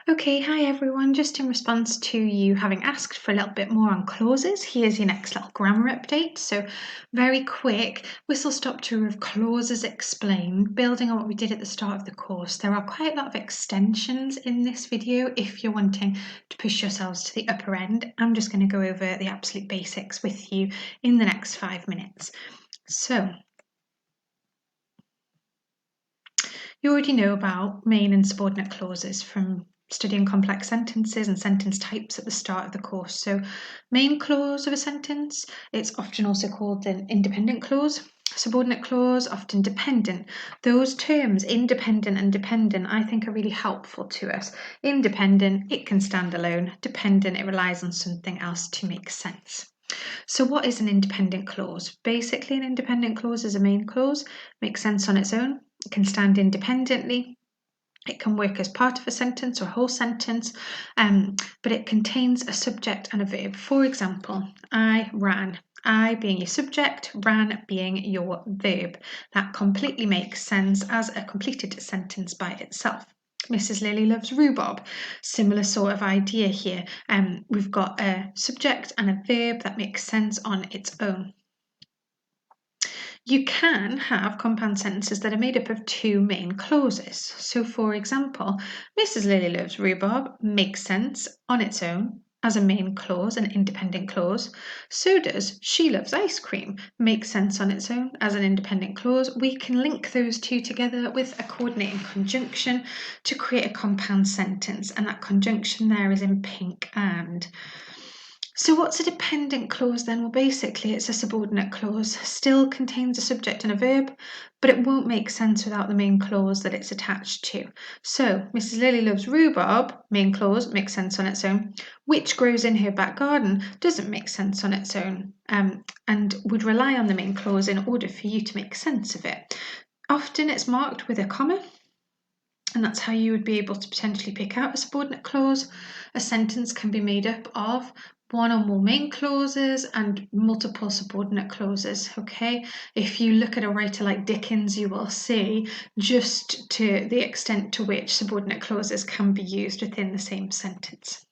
Okay, hi everyone. Just in response to you having asked for a little bit more on clauses, here's your next little grammar update. So, very quick whistle stop tour of clauses explained, building on what we did at the start of the course. There are quite a lot of extensions in this video if you're wanting to push yourselves to the upper end. I'm just going to go over the absolute basics with you in the next 5 minutes. So, you already know about main and subordinate clauses from studying complex sentences and sentence types at the start of the course. So, main clause of a sentence, it's often also called an independent clause. Subordinate clause, often dependent. Those terms, independent and dependent, I think are really helpful to us. Independent, it can stand alone. Dependent, it relies on something else to make sense. So what is an independent clause? Basically, an independent clause is a main clause, makes sense on its own. It can stand independently. It can work as part of a sentence or a whole sentence, but it contains a subject and a verb. For example, I ran. I being your subject, ran being your verb. That completely makes sense as a completed sentence by itself. Mrs. Lillie loves rhubarb. Similar sort of idea here. We've got a subject and a verb that makes sense on its own. You can have compound sentences that are made up of two main clauses. So, for example, Mrs. Lillie loves rhubarb makes sense on its own as a main clause, an independent clause. So does she loves ice cream makes sense on its own as an independent clause. We can link those two together with a coordinating conjunction to create a compound sentence, and that conjunction there is in pink and. So what's a dependent clause then? Well, basically it's a subordinate clause, still contains a subject and a verb, but it won't make sense without the main clause that it's attached to. So Mrs. Lillie loves rhubarb, main clause, makes sense on its own. Which grows in her back garden doesn't make sense on its own, and would rely on the main clause in order for you to make sense of it. Often it's marked with a comma, and that's how you would be able to potentially pick out a subordinate clause. A sentence can be made up of one or more main clauses and multiple subordinate clauses, okay? If you look at a writer like Dickens, you will see just to the extent to which subordinate clauses can be used within the same sentence.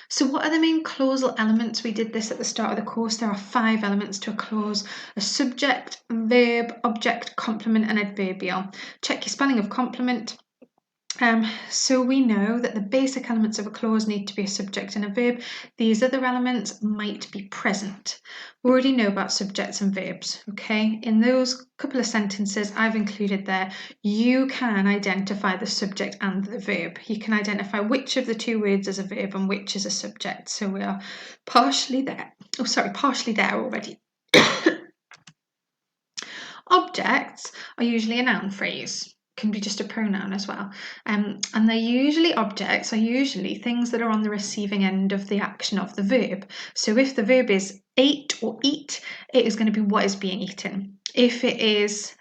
So what are the main clausal elements? We did this at the start of the course. There are 5 elements to a clause: a subject, verb, object, complement, and adverbial. Check your spelling of complement. So we know that the basic elements of a clause need to be a subject and a verb. These other elements might be present. We already know about subjects and verbs, okay? In those couple of sentences I've included there, you can identify the subject and the verb. You can identify which of the 2 words is a verb and which is a subject. So we are partially there. Partially there already. Objects are usually a noun phrase. Can be just a pronoun as well. And objects are usually things that are on the receiving end of the action of the verb. So if the verb is ate or eat, it is going to be what is being eaten. If it is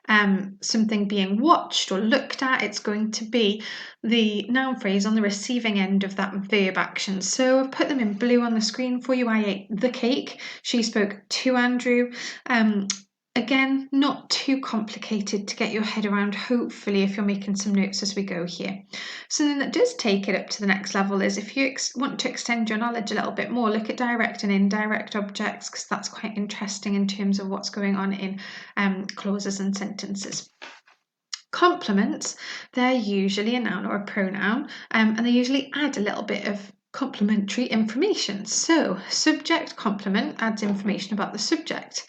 something being watched or looked at, it's going to be the noun phrase on the receiving end of that verb action. So I've put them in blue on the screen for you. I ate the cake. She spoke to Andrew. Again, not too complicated to get your head around, hopefully, if you're making some notes as we go here. Something that does take it up to the next level is if you want to extend your knowledge a little bit more, look at direct and indirect objects, because that's quite interesting in terms of what's going on in clauses and sentences. Complements, they're usually a noun or a pronoun, and they usually add a little bit of complementary information. So, subject complement adds information about the subject.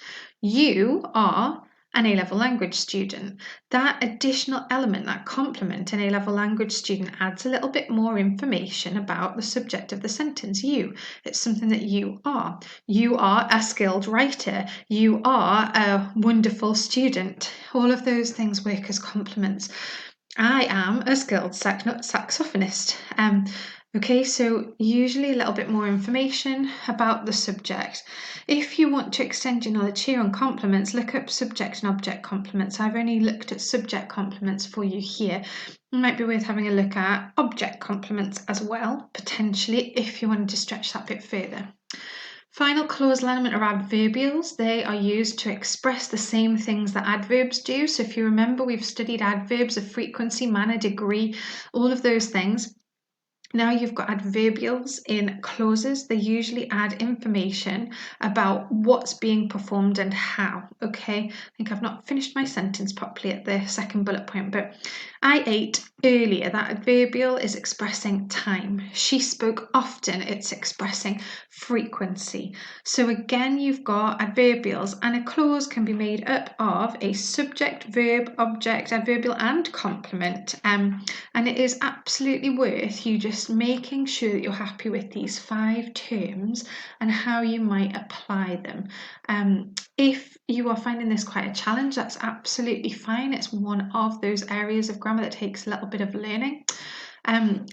You are an A-level language student. That additional element, that complement, an A-level language student adds a little bit more information about the subject of the sentence. You, it's something that you are. You are a skilled writer. You are a wonderful student. All of those things work as complements. I am a skilled saxophonist. Okay, so usually a little bit more information about the subject. If you want to extend your knowledge here on complements, look up subject and object complements. I've only looked at subject complements for you here. It might be worth having a look at object complements as well, potentially, if you wanted to stretch that bit further. Final clausal element are adverbials. They are used to express the same things that adverbs do. So if you remember, we've studied adverbs of frequency, manner, degree, all of those things. Now you've got adverbials in clauses. They usually add information about what's being performed and how, okay? I think I've not finished my sentence properly at the second bullet point, but I ate earlier. That adverbial is expressing time. She spoke often. It's expressing frequency. So again, you've got adverbials, and a clause can be made up of a subject, verb, object, adverbial, and complement. And it is absolutely worth you just making sure that you're happy with these 5 terms and how you might apply them. If you are finding this quite a challenge, that's absolutely fine. It's one of those areas of grammar that takes a little bit of learning.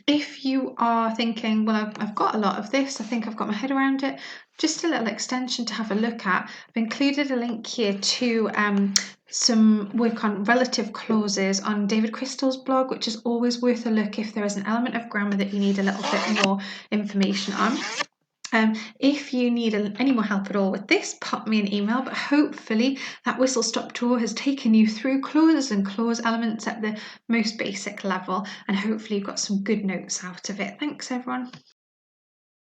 If you are thinking, well, I've got a lot of this, I think I've got my head around it, just a little extension to have a look at. I've included a link here to some work on relative clauses on David Crystal's blog, which is always worth a look if there is an element of grammar that you need a little bit more information on. If you need any more help at all with this, pop me an email, but hopefully that whistle-stop tour has taken you through clauses and clause elements at the most basic level, and hopefully you've got some good notes out of it. Thanks, everyone.